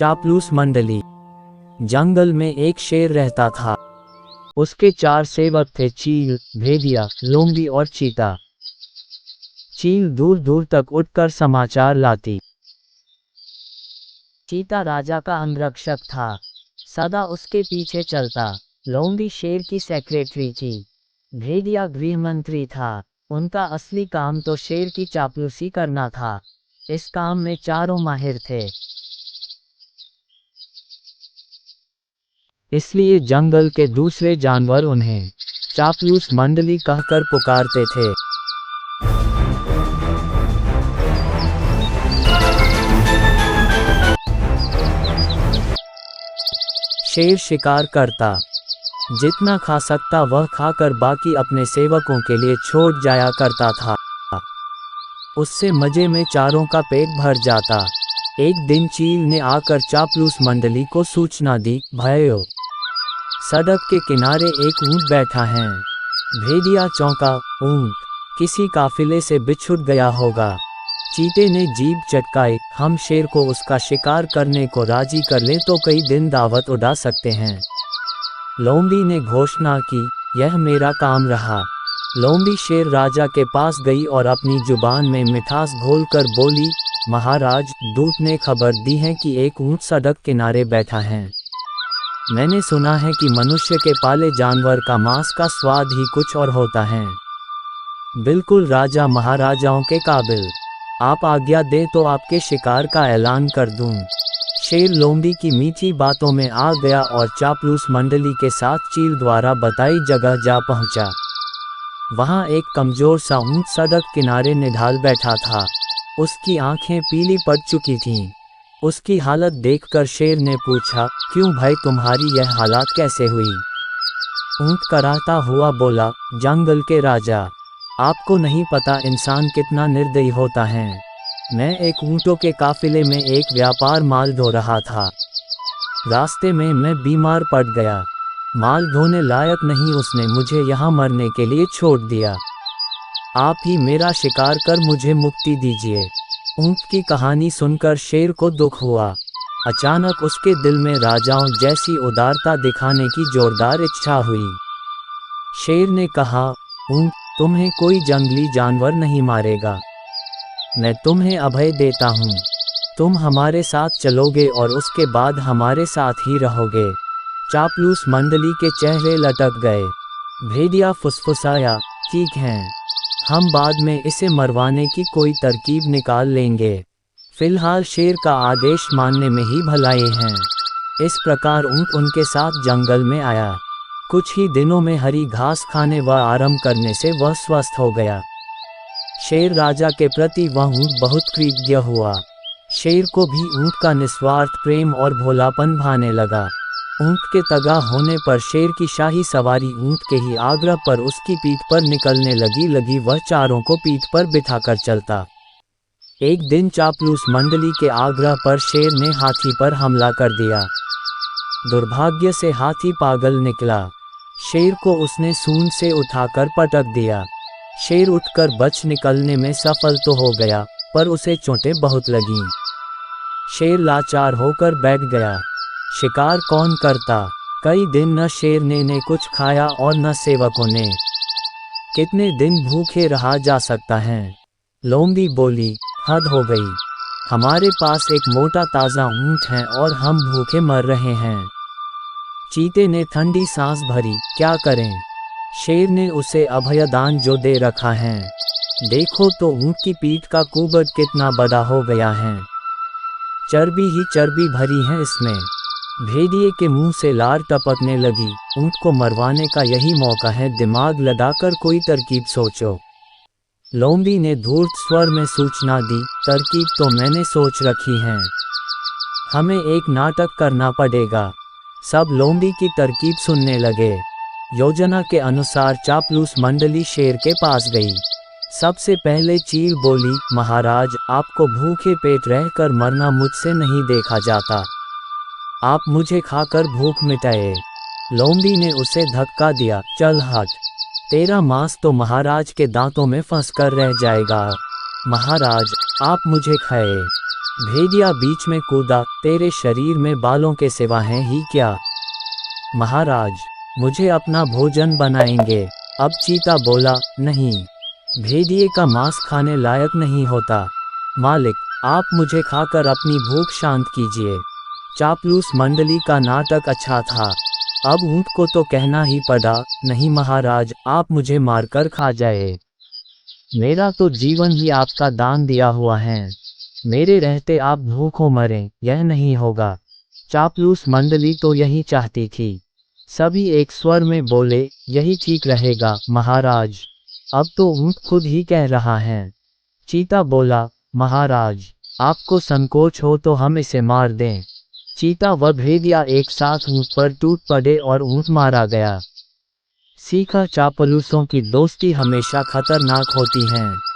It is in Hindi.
चापलूस मंडली। जंगल में एक शेर रहता था। उसके 4 सेवक थे, चील, भेदिया, लोमड़ी और चीता। चील दूर दूर तक उड़कर समाचार लाती। चीता राजा का अंगरक्षक था, सदा उसके पीछे चलता। लोमड़ी शेर की सेक्रेटरी थी। भेदिया गृह मंत्री था। उनका असली काम तो शेर की चापलूसी करना था। इस काम में चारों माहिर थे। इसलिए जंगल के दूसरे जानवर उन्हें चापलूस मंडली कहकर पुकारते थे। शेर शिकार करता, जितना खा सकता वह खाकर बाकी अपने सेवकों के लिए छोड़ जाया करता था। उससे मजे में चारों का पेट भर जाता। एक दिन चील ने आकर चापलूस मंडली को सूचना दी, भाइयों, सड़क के किनारे एक ऊंट बैठा है। भेदिया चौंका, ऊंट किसी काफिले से बिछुड़ गया होगा। चीते ने जीभ चटकाई, हम शेर को उसका शिकार करने को राजी कर ले तो कई दिन दावत उड़ा सकते हैं। लोमड़ी ने घोषणा की, यह मेरा काम रहा। लोमड़ी शेर राजा के पास गई और अपनी जुबान में मिठास घोलकर बोली, महाराज, दूत ने खबर दी है कि एक ऊंट सड़क किनारे बैठा है। मैंने सुना है कि मनुष्य के पाले जानवर का मांस का स्वाद ही कुछ और होता है। बिल्कुल राजा महाराजाओं के काबिल। आप आज्ञा दें तो आपके शिकार का ऐलान कर दूं। शेर लोमड़ी की मीठी बातों में आ गया और चापलूस मंडली के साथ चील द्वारा बताई जगह जा पहुंचा। वहां एक कमजोर सा ऊंट सड़क किनारे निढाल बैठा था। उसकी आंखें पीली पड़ चुकी थीं। उसकी हालत देखकर शेर ने पूछा, क्यों भाई, तुम्हारी यह हालत कैसे हुई? ऊंट कराहता हुआ बोला, जंगल के राजा, आपको नहीं पता इंसान कितना निर्दयी होता है। मैं एक ऊंटों के काफिले में एक व्यापार माल ढो रहा था। रास्ते में मैं बीमार पड़ गया। माल ढोने लायक नहीं उसने मुझे यहाँ मरने के लिए छोड़ दिया। आप ही मेरा शिकार कर मुझे मुक्ति दीजिए। ऊंट की कहानी सुनकर शेर को दुख हुआ। अचानक उसके दिल में राजाओं जैसी उदारता दिखाने की जोरदार इच्छा हुई। शेर ने कहा, ऊंट, तुम्हें कोई जंगली जानवर नहीं मारेगा। मैं तुम्हें अभय देता हूँ। तुम हमारे साथ चलोगे और उसके बाद हमारे साथ ही रहोगे। चापलूस मंडली के चेहरे लटक गए। भेदिया फुसफुसाया, ठीक है, हम बाद में इसे मरवाने की कोई तरकीब निकाल लेंगे। फिलहाल शेर का आदेश मानने में ही भलाई है। इस प्रकार ऊंट उनके साथ जंगल में आया। कुछ ही दिनों में हरी घास खाने व आराम करने से वह स्वस्थ हो गया। शेर राजा के प्रति वह ऊंट बहुत कृतज्ञ हुआ। शेर को भी ऊंट का निस्वार्थ प्रेम और भोलापन भाने लगा। ऊंट के तगा होने पर शेर की शाही सवारी ऊंट के ही आग्रह पर उसकी पीठ पर निकलने लगी वह चारों को पीठ पर बिठाकर चलता। एक दिन चापलूस मंडली के आग्रह पर शेर ने हाथी पर हमला कर दिया। दुर्भाग्य से हाथी पागल निकला। शेर को उसने सूंड से उठाकर पटक दिया। शेर उठकर बच निकलने में सफल तो हो गया, पर उसे चोटें बहुत लगीं। शेर लाचार होकर बैठ गया। शिकार कौन करता? कई दिन न शेर ने कुछ खाया और न सेवकों ने। कितने दिन भूखे रहा जा सकता है? लोमड़ी बोली, हद हो गई। हमारे पास एक मोटा ताज़ा ऊंट है और हम भूखे मर रहे हैं। चीते ने ठंडी सांस भरी, क्या करें? शेर ने उसे अभयदान जो दे रखा है। देखो तो ऊंट की पीठ का कुबड़ कितना बड़ा हो गया है। चर्बी ही चर्बी भरी है इसमें। भेदिए के मुंह से लार टपकने लगी। ऊंट को मरवाने का यही मौका है, दिमाग लगाकर कोई तरकीब सोचो। लोमड़ी ने धूर्त स्वर में सूचना दी, तरकीब तो मैंने सोच रखी है। हमें एक नाटक करना पड़ेगा। सब लोमड़ी की तरकीब सुनने लगे। योजना के अनुसार चापलूस मंडली शेर के पास गई। सबसे पहले चील बोली, महाराज, आपको भूखे पेट रहकर मरना मुझसे नहीं देखा जाता। आप मुझे खाकर भूख मिटाए। लोमड़ी ने उसे धक्का दिया, चल हट, तेरा मांस तो महाराज के दांतों में फंस कर रह जाएगा। महाराज, आप मुझे खाए। भेदिया बीच में कूदा, तेरे शरीर में बालों के सिवा हैं ही क्या? महाराज, मुझे अपना भोजन बनाएंगे। अब चीता बोला, नहीं, भेदिए का मांस खाने लायक नहीं होता। मालिक, आप मुझे खाकर अपनी भूख शांत कीजिए। चापलूस मंडली का नाटक अच्छा था। अब ऊंट को तो कहना ही पड़ा, नहीं महाराज, आप मुझे मारकर खा जाए। मेरा तो जीवन ही आपका दान दिया हुआ है। मेरे रहते आप भूखों मरें, यह नहीं होगा। चापलूस मंडली तो यही चाहती थी। सभी एक स्वर में बोले, यही ठीक रहेगा महाराज। अब तो ऊंट खुद ही कह रहा है। चीता बोला, महाराज, आपको संकोच हो तो हम इसे मार दें। चीता व भेदिया एक साथ ऊंट पर टूट पड़े और ऊंट मारा गया। सीखा, चापलूसों की दोस्ती हमेशा खतरनाक होती है।